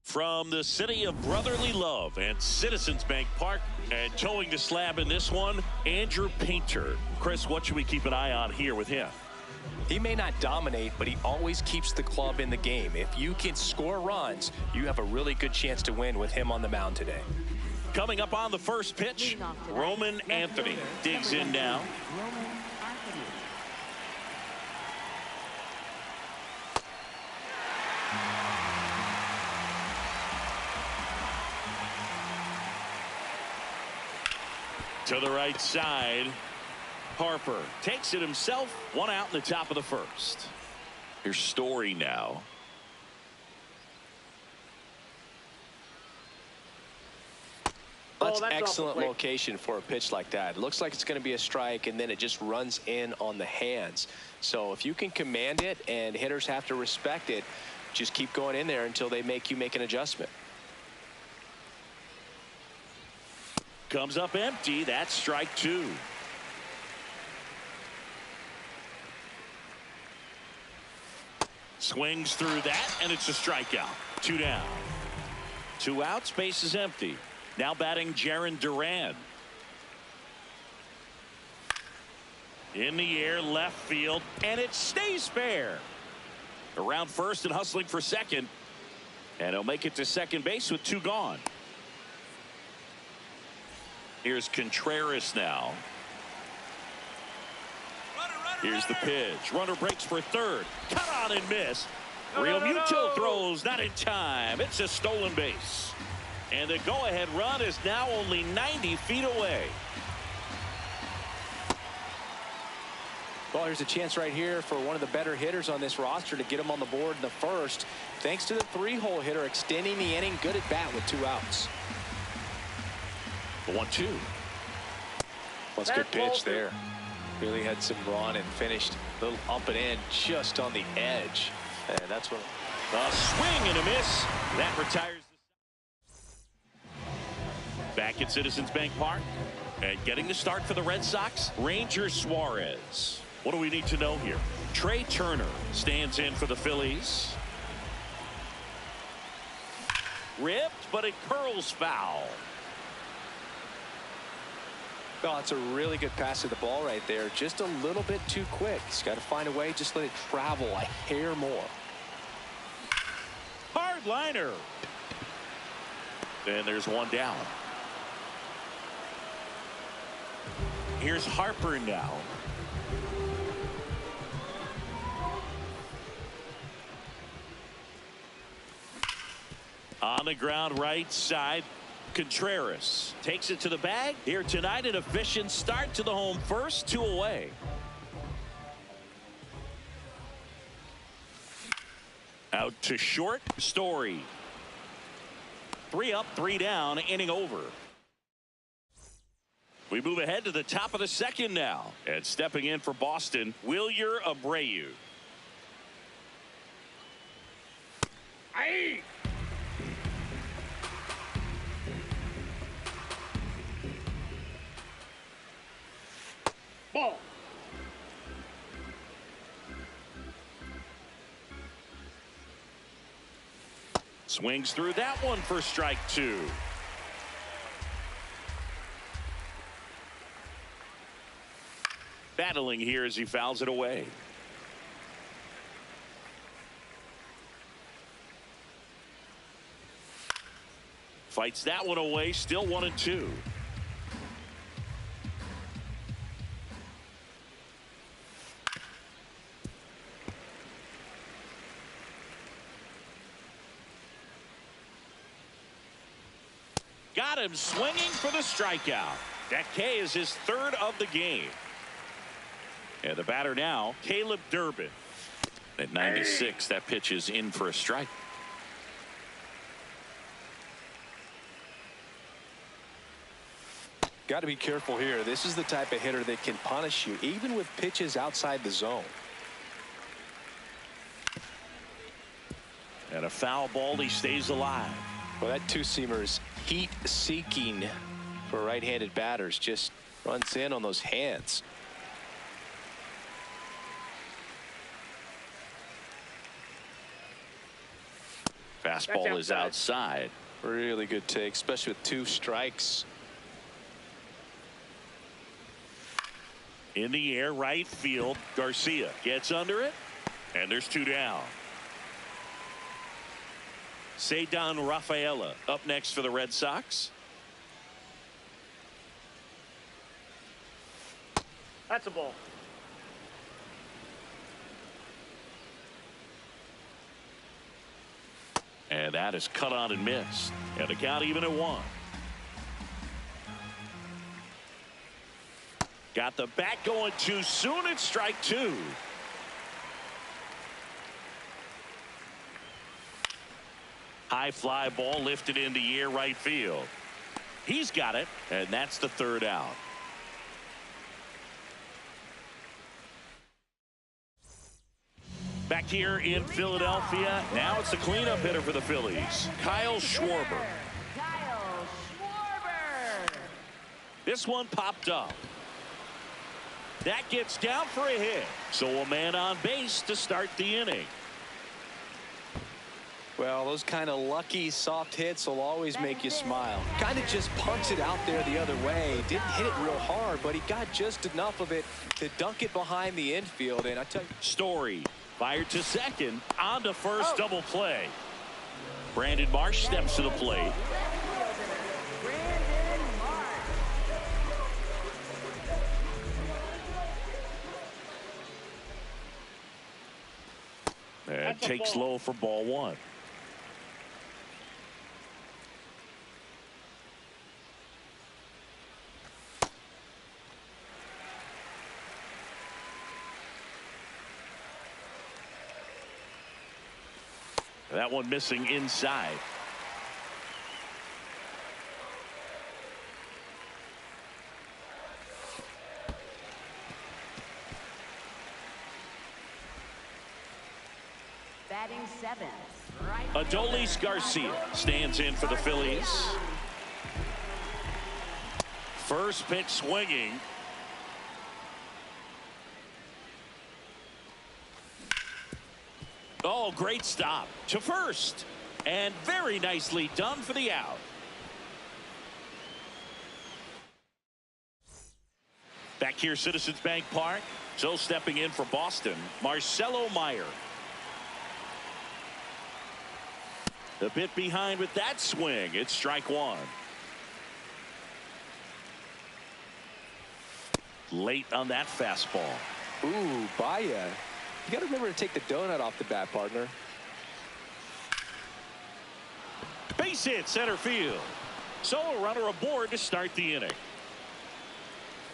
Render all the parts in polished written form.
From the city of brotherly love and Citizens Bank Park, and towing the slab in this one, Andrew Painter. Chris, what should we keep an eye on here with him? He may not dominate, but he always keeps the club in the game. If you can score runs, you have a really good chance to win with him on the mound today. Coming up on the first pitch, Roman Anthony digs in now. To the right side, Harper takes it himself. One out in the top of the first. Here's Story now. That's excellent location for a pitch like that. It looks like it's going to be a strike, and then it just runs in on the hands. So if you can command it and hitters have to respect it, just keep going in there until they make you make an adjustment. Comes up empty. That's strike two. Swings through that, and it's a strikeout. Two down. Two outs, base is empty. Now batting Jarren Duran. In the air, left field, and it stays fair. Around first and hustling for second. And he'll make it to second base with two gone. Here's Contreras now. Here's the pitch. Runner breaks for third. Cut on and miss. Real Muto throws not in time. It's a stolen base. And the go-ahead run is now only 90 feet away. Well, there's a chance right here for one of the better hitters on this roster to get him on the board in the first. Thanks to the three-hole hitter extending the inning. Good at bat with two outs. The 1-2. That's a good pitch there. Really had some run and finished a little up and in just on the edge. And that's what a swing and a miss. That retires. Back at Citizens Bank Park and getting the start for the Red Sox, Ranger Suarez. What do we need to know here? Trey Turner stands in for the Phillies. Ripped, but it curls foul. Well, it's a really good pass to the ball right there. Just a little bit too quick. He's got to find a way. Just let it travel a hair more. Hard liner. And there's one down. Here's Harper now. On the ground right side. Contreras takes it to the bag here tonight. An efficient start to the home first. Two away. Out to short. Story. 3 up, 3 down. Inning over. We move ahead to the top of the second now. And stepping in for Boston, Wilyer Abreu. Aye. Ball. Swings through that one for strike 2. Battling here as he fouls it away. Fights that one away, still 1-2. Got him swinging for the strikeout. That K is his 3rd of the game. And the batter now, Caleb Durbin. At 96, that pitch is in for a strike. Got to be careful here. This is the type of hitter that can punish you even with pitches outside the zone. And a foul ball, he stays alive. Well, that two-seamer is heat-seeking for right-handed batters. Just runs in on those hands. Fastball is outside. Really good take, especially with 2 strikes. In the air, right field. Garcia gets under it, and there's 2 down. Ceddanne Rafaela up next for the Red Sox. That's a ball. And that is cut on and missed. And the count even at 1. Got the bat going too soon. It's strike 2. High fly ball lifted in the air right field. He's got it, and that's the 3rd out. Back here in Philadelphia, now it's the cleanup hitter for the Phillies, Kyle Schwarber. This one popped up. That gets down for a hit. So a man on base to start the inning. Well, those kind of lucky soft hits will always make you smile. Kind of just punts it out there the other way. Didn't hit it real hard, but he got just enough of it to dunk it behind the infield. And I tell you, Story fired to second, on to first, double play. Brandon Marsh steps to the plate. And takes low for ball 1. That one missing inside. Batting 7th. Right. Adolis Garcia stands in for the Phillies. First pitch swinging. Oh, great stop to first. And very nicely done for the out. Back here, Citizens Bank Park. So stepping in for Boston, Marcelo Meyer. A bit behind with that swing. It's strike 1. Late on that fastball. ooh, Baez. You got to remember to take the donut off the bat, partner. Base hit center field. So a runner aboard to start the inning.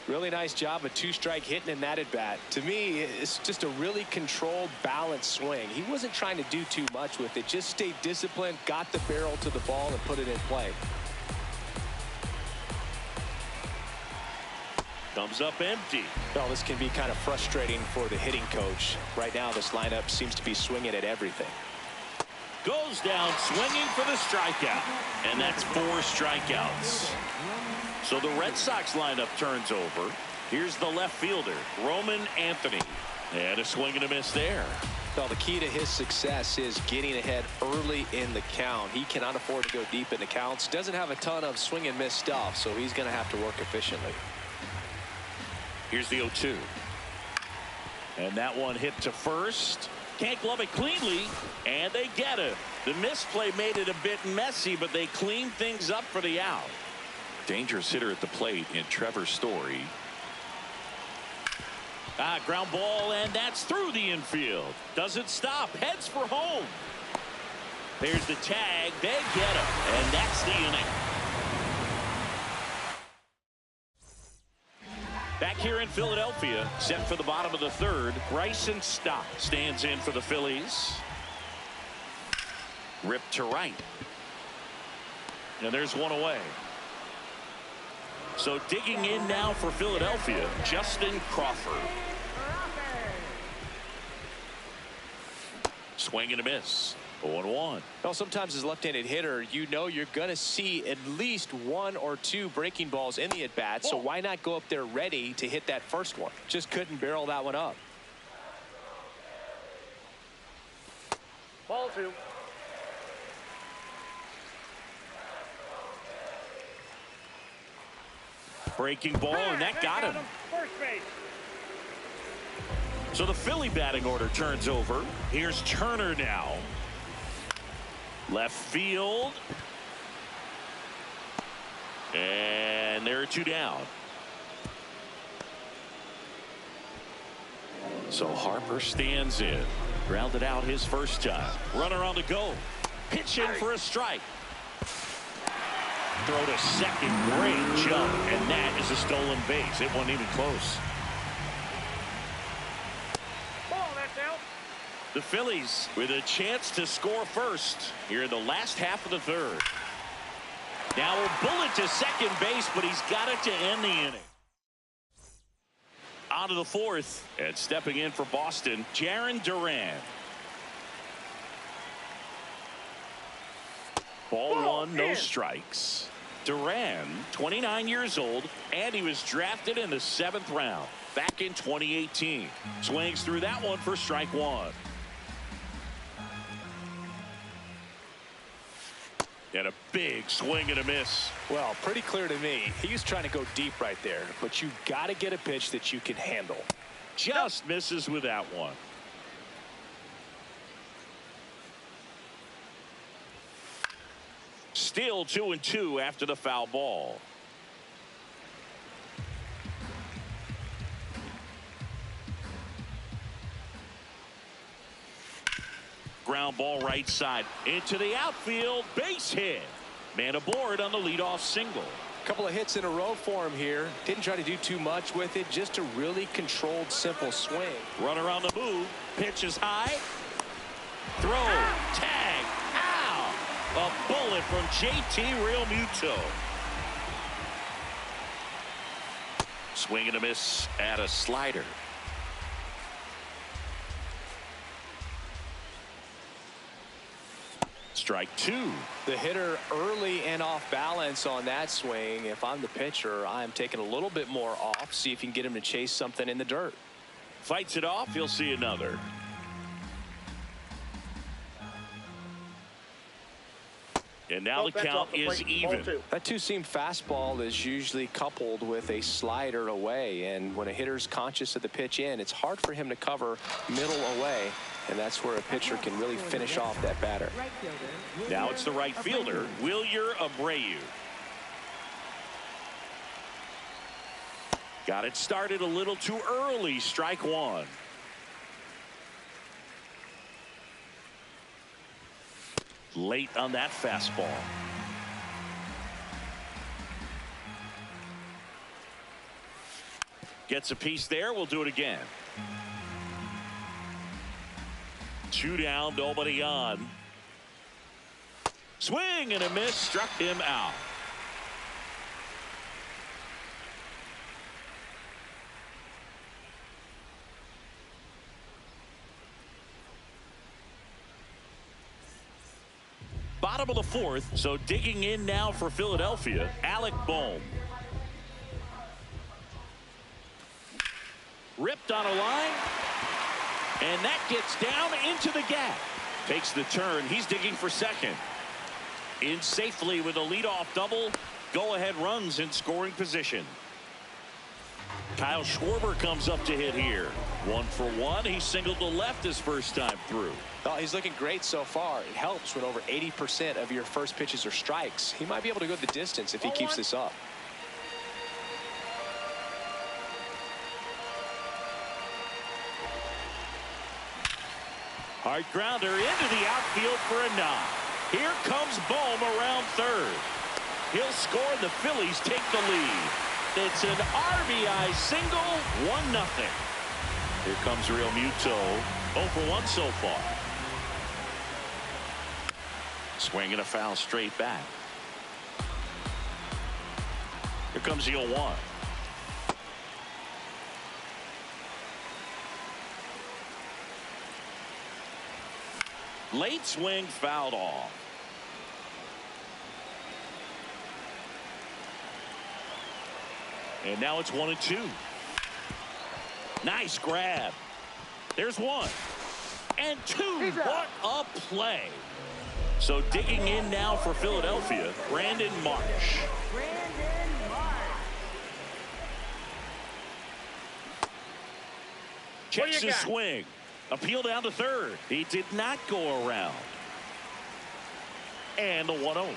Really nice job of 2-strike hitting in that at bat. To me, it's just a really controlled, balanced swing. He wasn't trying to do too much with it. Just stayed disciplined, got the barrel to the ball, and put it in play. Comes up empty. Well, this can be kind of frustrating for the hitting coach. Right now, this lineup seems to be swinging at everything. Goes down swinging for the strikeout. And that's 4 strikeouts. So the Red Sox lineup turns over. Here's the left fielder, Roman Anthony. And a swing and a miss there. Well, the key to his success is getting ahead early in the count. He cannot afford to go deep in the counts. Doesn't have a ton of swing and miss stuff, so he's going to have to work efficiently. Here's the 0-2. And that one hit to first. Can't glove it cleanly, and they get it. The misplay made it a bit messy, but they cleaned things up for the out. Dangerous hitter at the plate in Trevor Story. Ground ball, and that's through the infield. Doesn't stop, heads for home. There's the tag, they get him, and that's the inning. Back here in Philadelphia, set for the bottom of the third, Bryson Stott stands in for the Phillies. Ripped to right. And there's one away. So digging in now for Philadelphia, Justin Crawford. Swing and a miss. 0-1. Well, sometimes as a left-handed hitter, you know you're going to see at least 1 or 2 breaking balls in the at-bat, so why not go up there ready to hit that first one? Just couldn't barrel that one up. Ball 2. Breaking ball, and that got him. First base. So the Philly batting order turns over. Here's Turner now. Left field. And there are 2 down. So Harper stands in. Grounded out his first time. Runner on the go. Pitch in for a strike. Throw to second, great jump, and that is a stolen base. It wasn't even close. Ball, that's out. The Phillies with a chance to score first here in the last half of the third. Now a bullet to second base, but he's got it to end the inning. On to the fourth, and stepping in for Boston, Jarren Duran. Ball 1, no strikes. Duran, 29 years old, and he was drafted in the 7th round back in 2018. Swings through that one for strike 1. And a big swing and a miss. Well, pretty clear to me. He was trying to go deep right there, but you got to get a pitch that you can handle. Just misses with that one. Still 2-2 after the foul ball. Ground ball right side into the outfield, base hit. Man aboard on the leadoff single. A couple of hits in a row for him here. Didn't try to do too much with it, just a really controlled, simple swing. Runner on the move, pitch is high. Throw, tag, ow! A bullet from JT Realmuto. Swing and a miss at a slider. Strike 2. The hitter early and off balance on that swing. If I'm the pitcher, I'm taking a little bit more off. See if you can get him to chase something in the dirt. Fights it off. You'll see another. And now the count is even. That two-seam fastball is usually coupled with a slider away, and when a hitter's conscious of the pitch in, it's hard for him to cover middle away, and that's where a pitcher can really finish off that batter. Now it's the right fielder, Wilyer Abreu. Got it started a little too early. Strike 1. Late on that fastball. Gets a piece there. We'll do it again. 2 down, nobody on. Swing and a miss, struck him out. Bottom of the 4th, so digging in now for Philadelphia, Alec Bohm. Ripped on a line, And that gets down into the gap. Takes the turn. He's digging for second. In safely with a leadoff double. Go-ahead runs in scoring position. Kyle Schwarber comes up to hit here. 1 for 1. He singled to left his first time through. Oh, he's looking great so far. It helps when over 80% of your first pitches are strikes. He might be able to go the distance if he keeps this up. Hard grounder into the outfield for a knock. Here comes Bohm around third. He'll score. The Phillies take the lead. It's an RBI single, 1-0. Here comes Real Muto. 0 for 1 so far. Swinging a foul straight back. Here comes the 0-1. Late swing fouled off. And now it's 1-2. Nice grab. There's 1 and 2. What a play. So digging in now for Philadelphia, Brandon Marsh. Checks his swing. Appeal down to third. He did not go around. And the 1-0.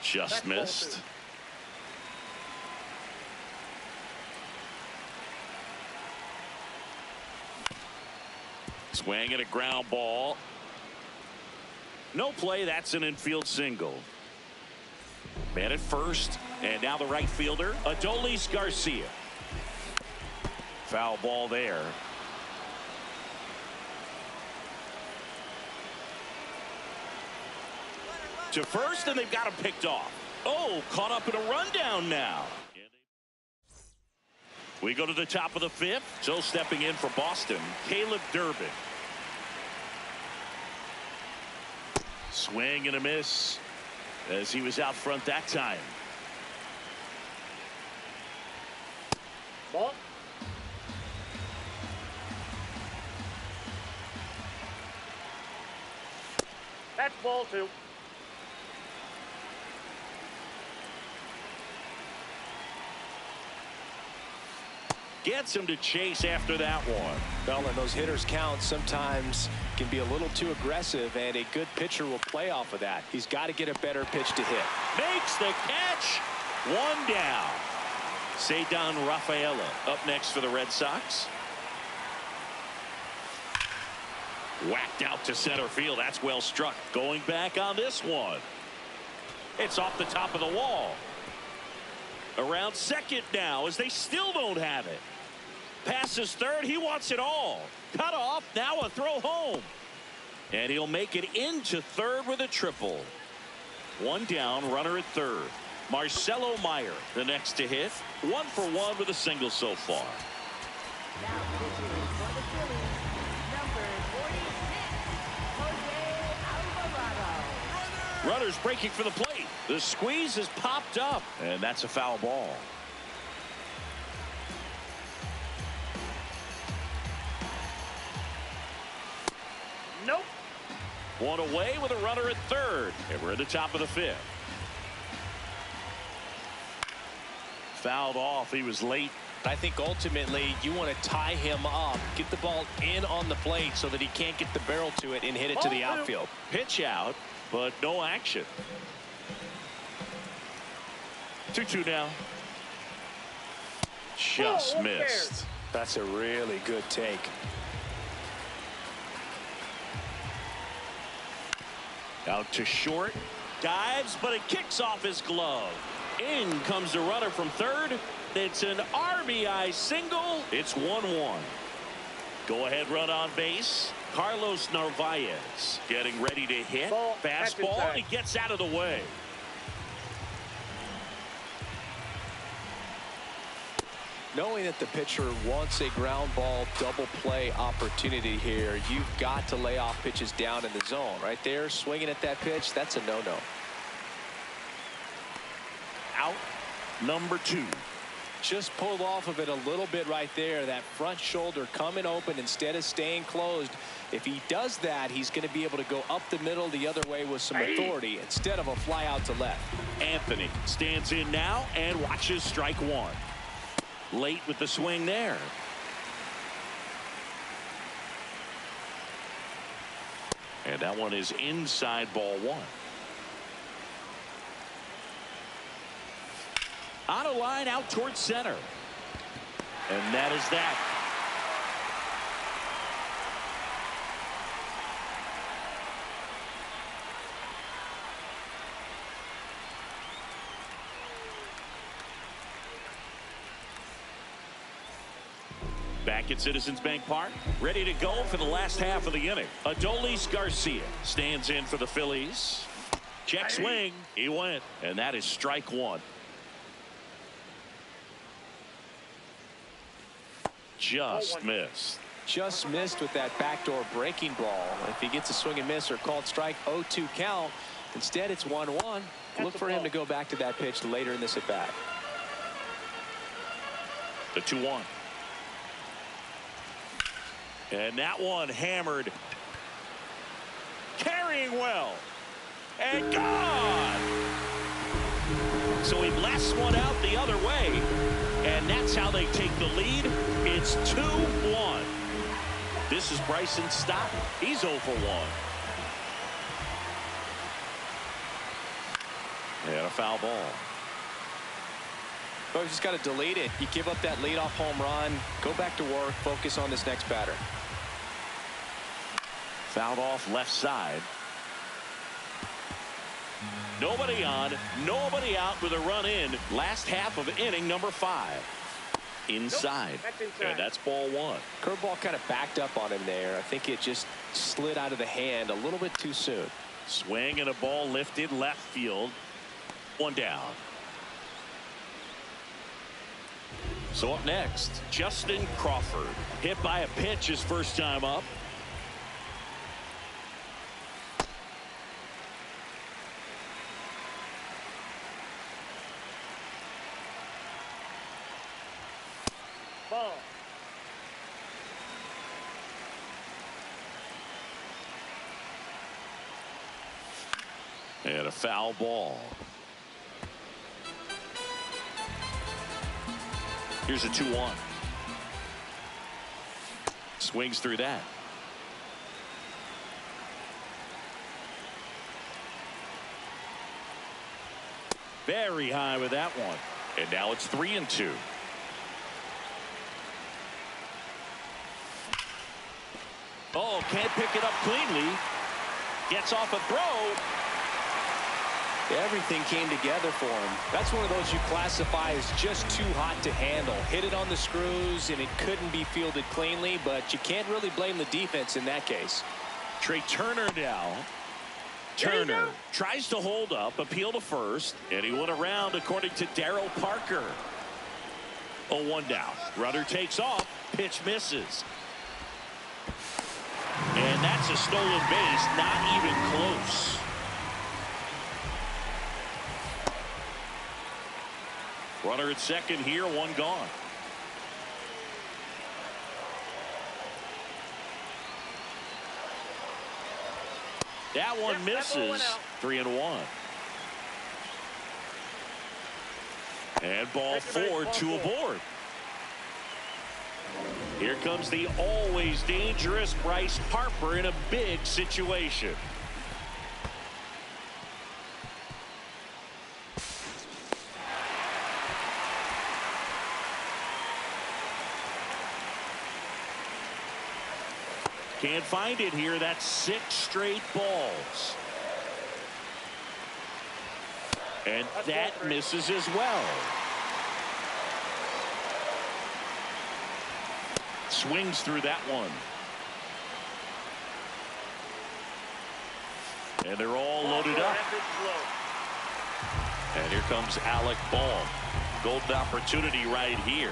Just missed. Swing and a ground ball. No play. That's an infield single. Man at first. And now the right fielder, Adolis Garcia. Foul ball there. To first, and they've got him picked off. Oh, caught up in a rundown now. We go to the top of the 5th. So stepping in for Boston, Caleb Durbin. Swing and a miss as he was out front that time. Ball. That's ball 2. Gets him to chase after that one. Well, and those hitters count sometimes can be a little too aggressive, and a good pitcher will play off of that. He's got to get a better pitch to hit. Makes the catch. 1 down. Ceddanne Rafaela up next for the Red Sox. Whacked out to center field. That's well struck. Going back on this one. It's off the top of the wall. Around second now as they still don't have it. Passes third. He wants it all. Cut off. Now a throw home. And he'll make it into third with a triple. 1 down. Runner at third. Marcelo Meyer the next to hit. 1 for 1 with a single so far. Now pitching for the Phillies, number 46, Jose Alvarado. Runners breaking for the plate. The squeeze is popped up, and that's a foul ball. Nope. 1 away with a runner at third, and we're at the top of the 5th. Fouled off. He was late. I think ultimately you want to tie him up, get the ball in on the plate so that he can't get the barrel to it and hit it to the outfield. Pitch out, but no action. 2-2 now. Just missed. That's a really good take. Out to short. Dives, but it kicks off his glove. In comes the runner from third. It's an RBI single. It's 1-1. Go ahead run on base. Carlos Narvaez getting ready to hit. Fastball, and he gets out of the way. Knowing that the pitcher wants a ground ball double play opportunity here, you've got to lay off pitches down in the zone. Right there, swinging at that pitch, that's a no-no. Out number 2. Just pulled off of it a little bit right there. That front shoulder coming open instead of staying closed. If he does that, he's going to be able to go up the middle the other way with some authority instead of a fly out to left. Anthony stands in now and watches strike one. Late with the swing there. And that one is inside, ball one. On a line out towards center. And that is that. Back at Citizens Bank Park, ready to go for the last half of the inning. Adolis Garcia stands in for the Phillies. Check swing. He went. And that is strike one. Just missed. Just missed with that backdoor breaking ball. If he gets a swing and miss or called strike, 0-2 count. Instead, it's 1-1. Look for him to go back to that pitch later in this at bat. The 2-1. And that one hammered. Carrying well. And gone. So he blasts one out the other way. And that's how they take the lead. It's 2-1. This is Bryson Stott. He's 0 for 1. And a foul ball. Well, you just got to delete it. You give up that leadoff home run. Go back to work. Focus on this next batter. Fouled off left side. Nobody on, nobody out with a run in. Last half of inning number 5. Inside. Nope, that's inside. And that's ball one. Curveball kind of backed up on him there. I think it just slid out of the hand a little bit too soon. Swing and a ball lifted left field. One down. So up next, Justin Crawford. Hit by a pitch his first time up. Ball. And a foul ball. Here's a 2-1. Swings through that. Very high with that one. And now it's 3-2. Oh, can't pick it up cleanly. Gets off a throw. Everything came together for him. That's one of those you classify as just too hot to handle. Hit it on the screws and it couldn't be fielded cleanly, but you can't really blame the defense in that case. Trey Turner now. Turner tries to hold up, appeal to first, and he went around according to Darryl Parker. 0-1 down. Runner takes off. Pitch misses. And that's a stolen base, not even close. Runner at second here, one gone. That one misses. 3-1. And ball 4, 2 aboard. Here comes the always dangerous Bryce Harper in a big situation. Can't find it here. That's 6 straight balls. And that misses as well. Swings through that one. And they're all loaded up. And here comes Alec Bohm. Golden opportunity right here.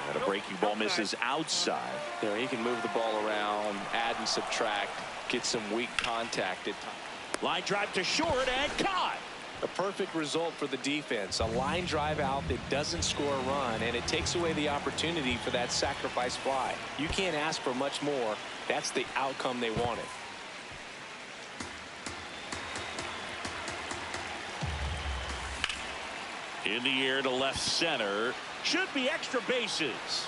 And a breaking ball misses outside. There, he can move the ball around, add and subtract, get some weak contact at times. Line drive to short and caught. A perfect result for the defense. A line drive out that doesn't score a run, and it takes away the opportunity for that sacrifice fly. You can't ask for much more. That's the outcome they wanted. In the air to left center. Should be extra bases.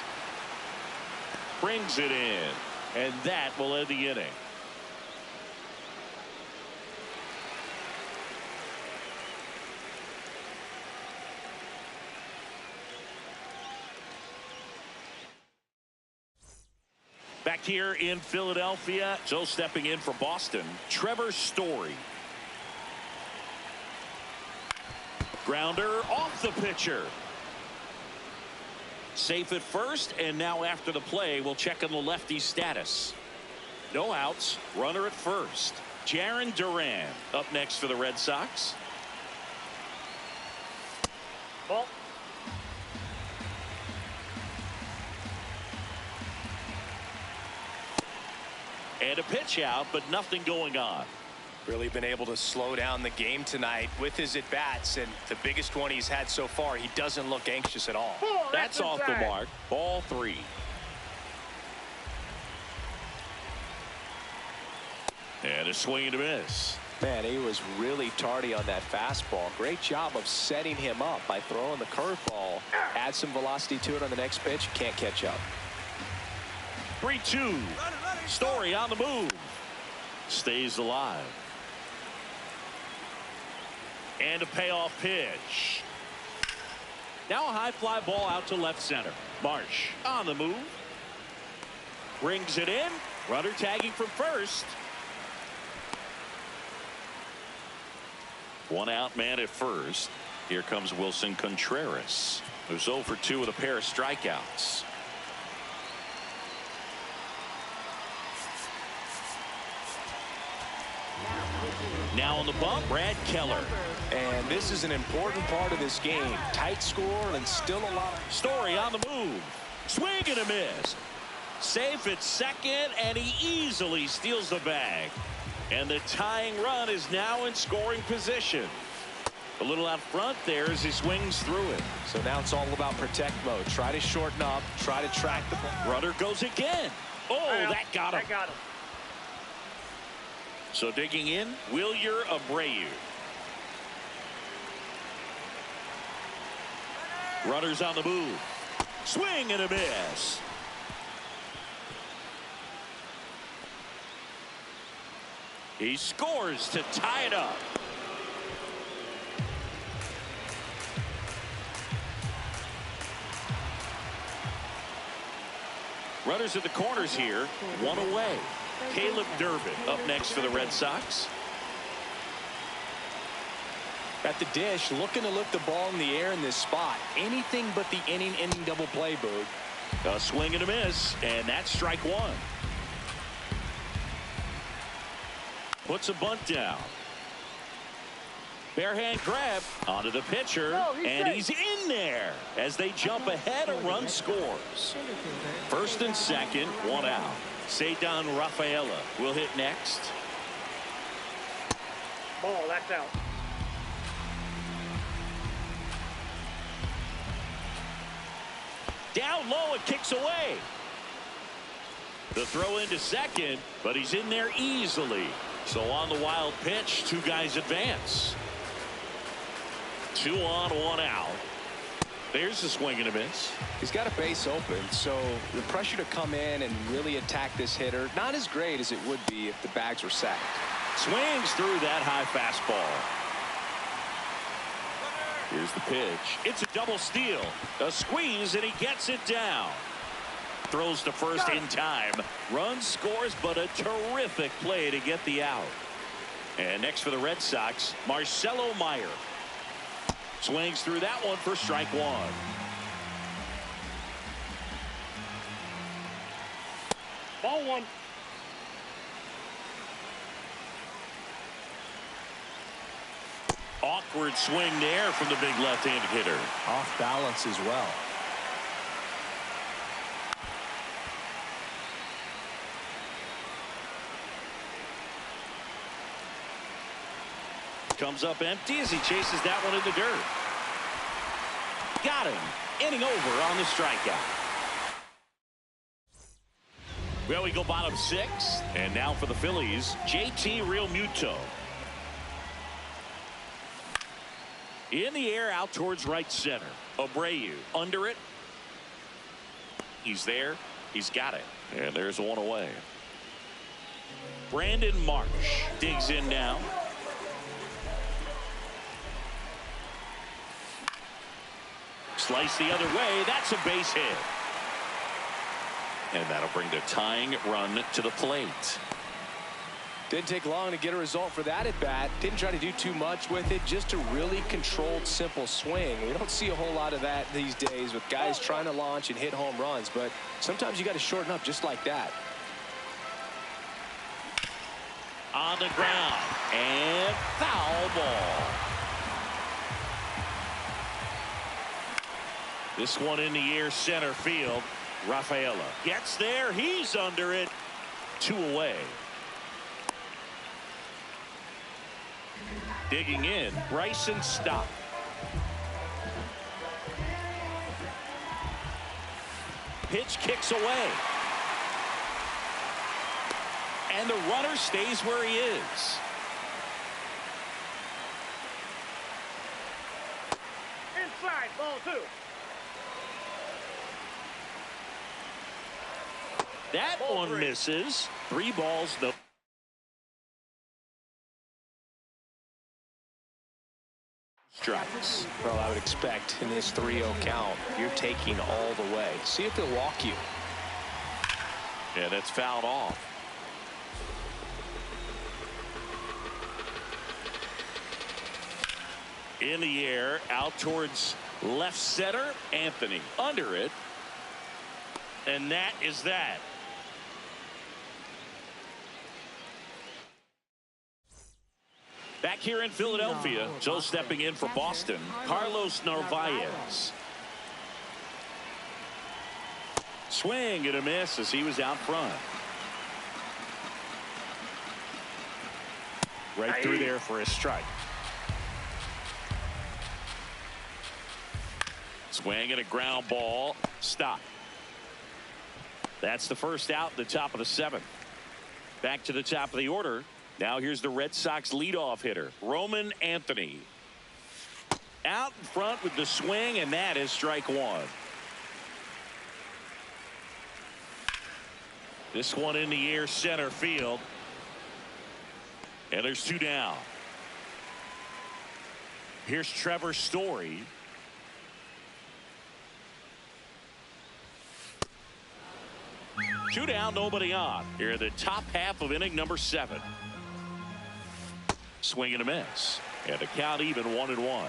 Brings it in. And that will end the inning. Back here in Philadelphia, so stepping in for Boston, Trevor Story. Grounder off the pitcher. Safe at first, and now after the play, we'll check on the lefty's status. No outs, runner at first. Jarren Duran up next for the Red Sox. Ball. And a pitch out, but nothing going on. Really been able to slow down the game tonight with his at-bats, and the biggest one he's had so far. He doesn't look anxious at all. That's off the mark. Ball 3. And a swing and a miss. Man, he was really tardy on that fastball. Great job of setting him up by throwing the curveball. Add some velocity to it on the next pitch. Can't catch up. 3-2. Story on the move. Stays alive. And a payoff pitch. Now a high fly ball out to left center. Marsh on the move. Brings it in. Runner tagging from first. One out man at first. Here comes Wilson Contreras, who's 0 for 2 with a pair of strikeouts. Now on the bump, Brad Keller. And this is an important part of this game. Tight score and still a lot of... Story on the move. Swing and a miss. Safe at second, and he easily steals the bag. And the tying run is now in scoring position. A little out front there as he swings through it. So now it's all about protect mode. Try to shorten up. Try to track the ball. Runner goes again. Oh, that got him. That got him. So digging in, Wilyer Abreu. Runners on the move. Swing and a miss. He scores to tie it up. Runners at the corners here, one away. Caleb Durbin up next for the Red Sox. At the dish, looking to lift the ball in the air in this spot. Anything but the inning-ending double play, Boog. A swing and a miss, and that's strike 1. Puts a bunt down. Bare hand grab onto the pitcher, and he's in there as they jump ahead. A run scores. First and second, one out. Ceddanne Rafaela will hit next. Ball, that's out. Down low and kicks away. The throw into second, but he's in there easily. So on the wild pitch, 2 guys advance. 2 on, 1 out. There's the swing and a miss. He's got a base open, so the pressure to come in and really attack this hitter, not as great as it would be if the bags were sacked. Swings through that high fastball. Here's the pitch. It's a double steal. A squeeze, and he gets it down. Throws to first in time. Run scores, but a terrific play to get the out. And next for the Red Sox, Marcelo Meyer. Swings through that one for strike 1. Ball 1. Awkward swing there from the big left-handed hitter. Off balance as well. comes up empty as he chases that one in the dirt. Got him. Inning over on the strikeout. Well, we go bottom 6. And now for the Phillies, JT Realmuto. In the air out towards right center. Abreu under it. He's there. He's got it. And there's one away. Brandon Marsh digs in now. Slice the other way. That's a base hit. And that'll bring the tying run to the plate. Didn't take long to get a result for that at bat. Didn't try to do too much with it. Just a really controlled, simple swing. We don't see a whole lot of that these days with guys trying to launch and hit home runs. But sometimes you got to shorten up just like that. On the ground. And foul ball. This one in the air center field. Rafaela gets there. He's under it. 2 away. Digging in, Bryson Stott. Pitch kicks away. And the runner stays where he is. Inside, ball 2. That Ball one 3. misses. 3 balls, no strikes. Well, I would expect in this 3-0 count, you're taking all the way. See if they'll walk you. Yeah, that's fouled off. In the air, out towards left center. Anthony under it. And that is that. Back here in Philadelphia, so stepping in for Boston, Carlos Narvaez. Swing and a miss as he was out front. Right through there for a strike. Swing and a ground ball. Stop. That's the first out in the top of the 7th. Back to the top of the order. Now here's the Red Sox leadoff hitter, Roman Anthony. Out in front with the swing, and that is strike 1. This one in the air center field. And there's 2 down. Here's Trevor Story. Two down, nobody on. Here in the top half of inning number 7. Swing and a miss. And the count even 1-1.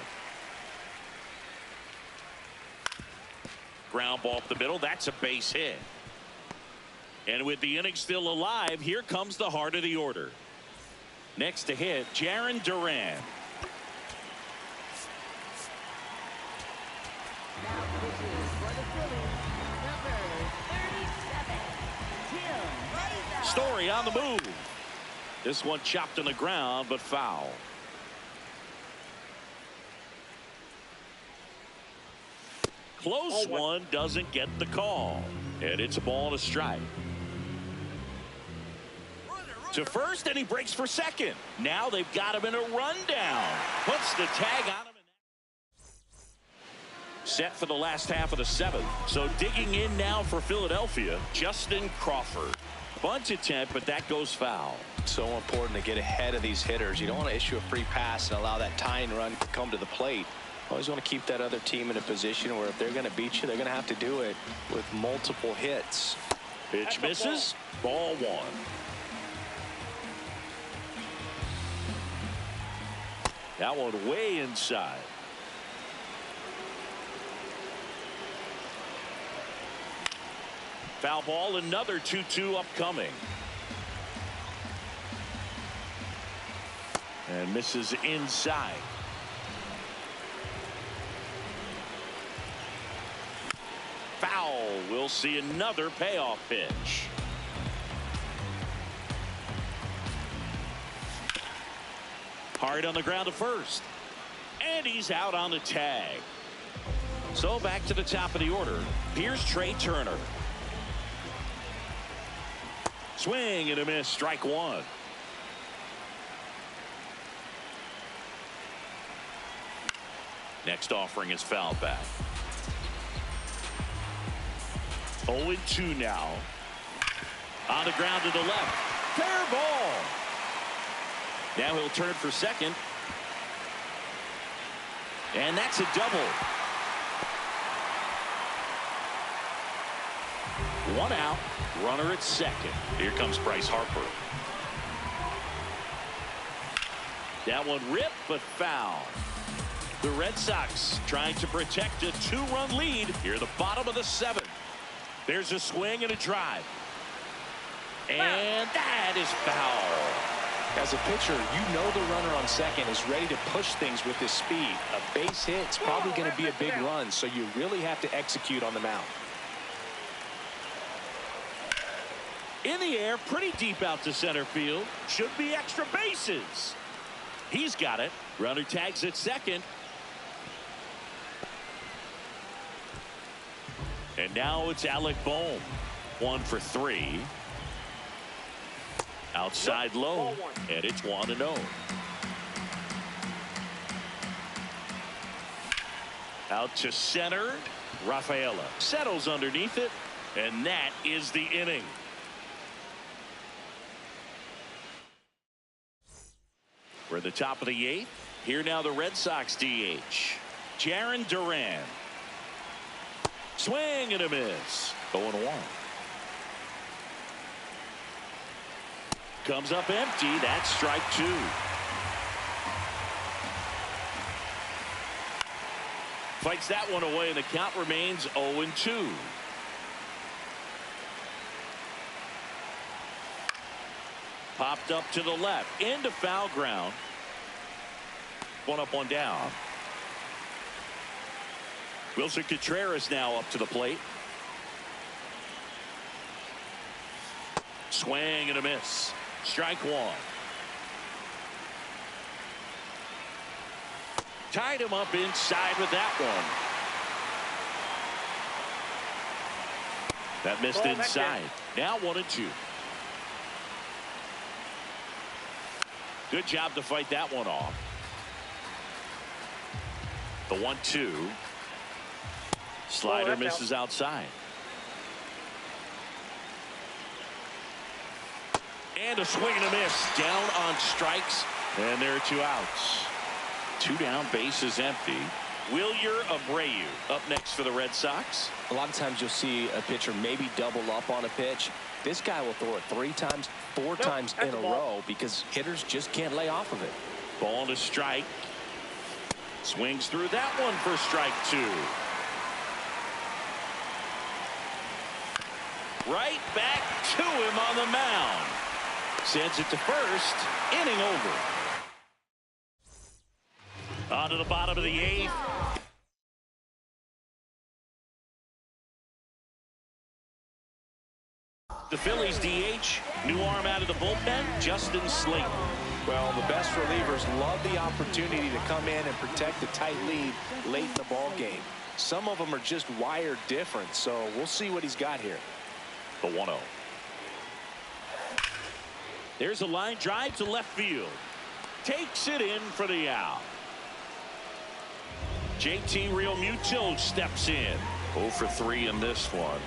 Ground ball up the middle. That's a base hit. And with the inning still alive, here comes the heart of the order. Next to hit, Jarren Duran. Now pitching for the Phillies, number 37, Tim Rizzo. Story on the move. This one chopped on the ground, but foul. Close one doesn't get the call. And it's a ball and a strike. To first, and he breaks for second. Now they've got him in a rundown. Puts the tag on him. Set for the last half of the 7th. So digging in now for Philadelphia, Justin Crawford. Bunt attempt, but that goes foul. So important to get ahead of these hitters. You don't want to issue a free pass and allow that tying run to come to the plate. Always want to keep that other team in a position where if they're going to beat you, they're going to have to do it with multiple hits. Pitch misses. Ball 1. That one way inside. Foul ball, another 2-2 upcoming. And misses inside. Foul. We'll see another payoff pitch. Hard on the ground to first. And he's out on the tag. So back to the top of the order. Here's Trey Turner. Swing and a miss. Strike one. Next offering is fouled back. 0-2 now. On the ground to the left. Fair ball. Now he'll turn for second. And that's a double. One out. Runner at second. Here comes Bryce Harper. That one ripped but foul. The Red Sox trying to protect a two-run lead here at the bottom of the seventh. There's a swing and a drive. And that is foul. As a pitcher, you know the runner on second is ready to push things with his speed. A base hit's probably going to be a big run, so you really have to execute on the mound. In the air, pretty deep out to center field. Should be extra bases. He's got it. Runner tags at second. And now it's Alec Bohm. 1 for 3. Outside low. And it's 1-0. Out to center. Rafaela settles underneath it. And that is the inning. We're at the top of the 8th. Here now the Red Sox DH. Jarren Duran. Swing and a miss. 0-1. Comes up empty. That's strike 2. Fights that one away, and the count remains 0-2. Popped up to the left. Into foul ground. 1 up, 1 down. Wilson Contreras now up to the plate. Swing and a miss. Strike 1. Tied him up inside with that one. That missed inside. Now 1-2. Good job to fight that one off. The 1-2. Slider misses outside. And a swing and a miss. Down on strikes. And there are 2 outs. 2 down, bases empty. Wilyer Abreu up next for the Red Sox. A lot of times you'll see a pitcher maybe double up on a pitch. This guy will throw it 3 times, 4 times in a row because hitters just can't lay off of it. Ball to strike. Swings through that one for strike 2. Right back to him on the mound. Sends it to first. Inning over. On to the bottom of the 8th. The Phillies DH, new arm out of the bullpen, Justin Slayton. Well, the best relievers love the opportunity to come in and protect a tight lead late in the ball game. Some of them are just wired different, so we'll see what he's got here. The 1-0. There's a line drive to left field. Takes it in for the out. JT Realmuto steps in. 0 for 3 in this one.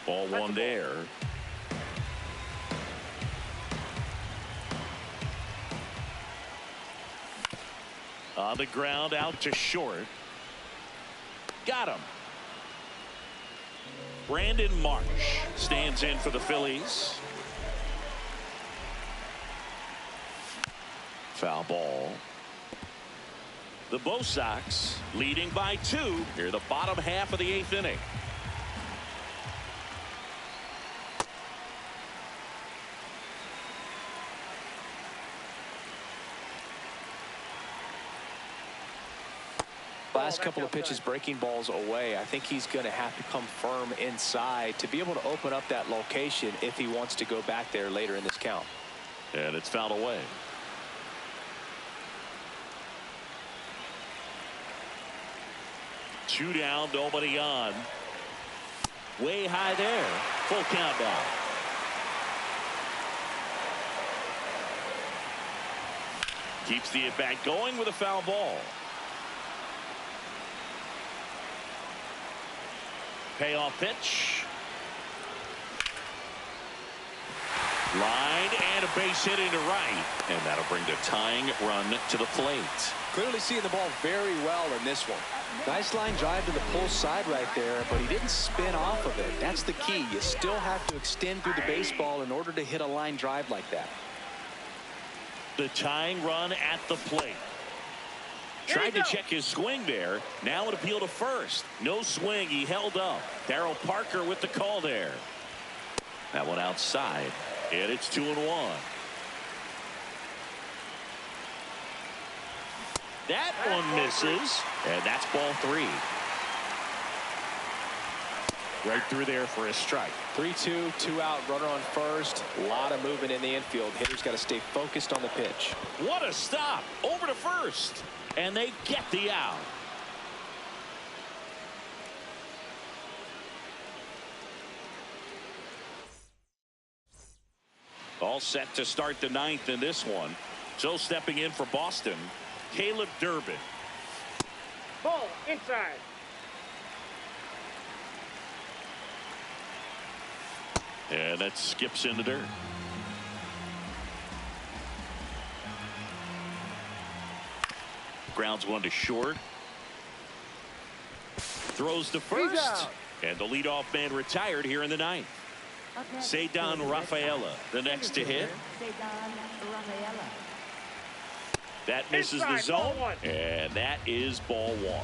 Ball 1 there. On the ground out to short. Got him. Brandon Marsh stands in for the Phillies. Foul ball. The Bo Sox leading by 2 near the bottom half of the 8th inning. Last couple of pitches breaking balls away. I think he's going to have to come firm inside to be able to open up that location if he wants to go back there later in this count. And it's fouled away. Two down, nobody on. Way high there. Full count now. Keeps the at-bat going with a foul ball. Payoff pitch. Line and a base hit into right. And that'll bring the tying run to the plate. Clearly seeing the ball very well in this one. Nice line drive to the pull side right there, but he didn't spin off of it. That's the key. You still have to extend through the baseball in order to hit a line drive like that. The tying run at the plate. Tried to check his swing there. Now an appeal to first. No swing. He held up. Darryl Parker with the call there. That one outside. And it's 2-1. That one misses. And that's ball 3. Right through there for a strike. 3-2, 2 out, runner on first. A lot of movement in the infield. Hitter's got to stay focused on the pitch. What a stop. Over to first. And they get the out. All set to start the 9th in this one. So stepping in for Boston, Caleb Durbin. Ball inside. And that skips in the dirt. Grounds one to short. Throws to first. And the leadoff man retired here in the 9th. Ceddanne Rafaela, the next to hit. That misses the zone. And that is ball 1.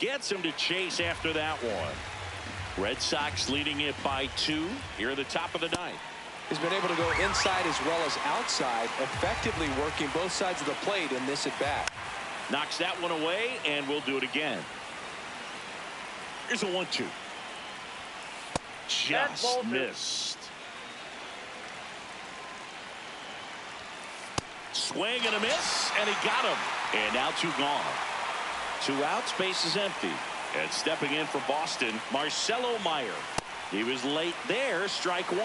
Gets him to chase after that one. Red Sox leading it by 2 here at the top of the 9th. He's been able to go inside as well as outside, effectively working both sides of the plate in this at bat. Knocks that one away, and we'll do it again. Here's a 1-2. Just missed. Swing and a miss, and he got him. And now 2 gone. 2 outs, base is empty. And stepping in for Boston, Marcelo Meyer. He was late there, strike 1.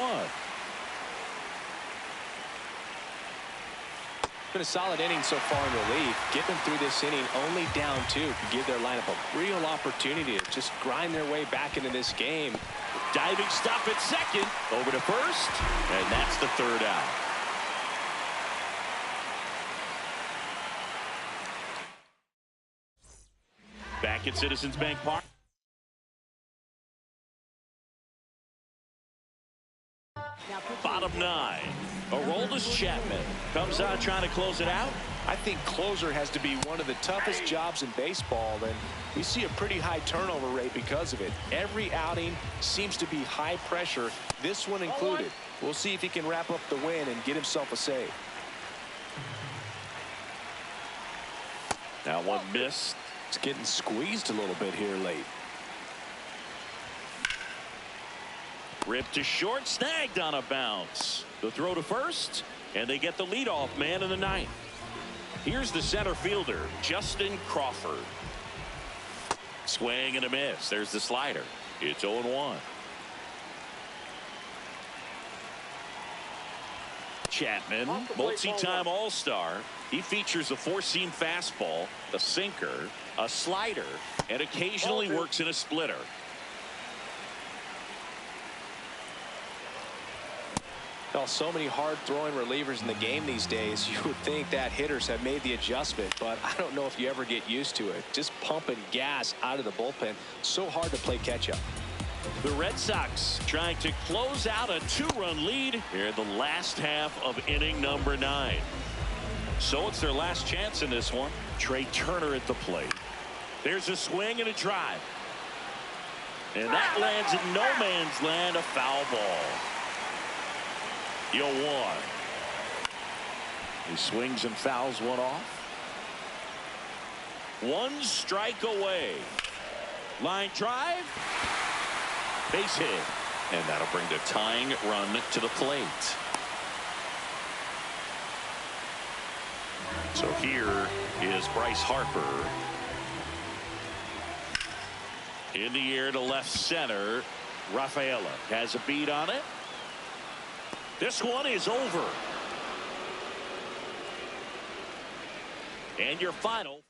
Been a solid inning so far in relief. Getting through this inning only down 2 could give their lineup a real opportunity to just grind their way back into this game. Diving stop at second. Over to first. And that's the 3rd out. Back at Citizens Bank Park. Bottom 9. Aroldis Chapman comes out trying to close it out. I think closer has to be one of the toughest jobs in baseball, and we see a pretty high turnover rate because of it. Every outing seems to be high pressure, this one included. We'll see if he can wrap up the win and get himself a save. That one missed. It's getting squeezed a little bit here late. Ripped to short, snagged on a bounce. The throw to first, and they get the leadoff man in the 9th. Here's the center fielder, Justin Crawford. Swing and a miss. There's the slider. It's 0-1. Chapman, multi-time All-Star. He features a 4-seam fastball, a sinker, a slider, and occasionally works in a splitter. Well, so many hard-throwing relievers in the game these days, you would think that hitters have made the adjustment, but I don't know if you ever get used to it. Just pumping gas out of the bullpen. So hard to play catch-up. The Red Sox trying to close out a 2-run lead here in the last half of inning number 9. So it's their last chance in this one. Trey Turner at the plate. There's a swing and a drive. And that lands in no man's land, a foul ball. 0-1. He swings and fouls one off. 1 strike away. Line drive. Base hit. And that'll bring the tying run to the plate. So here is Bryce Harper. In the air to left center. Rafaela has a beat on it. This one is over. And your final.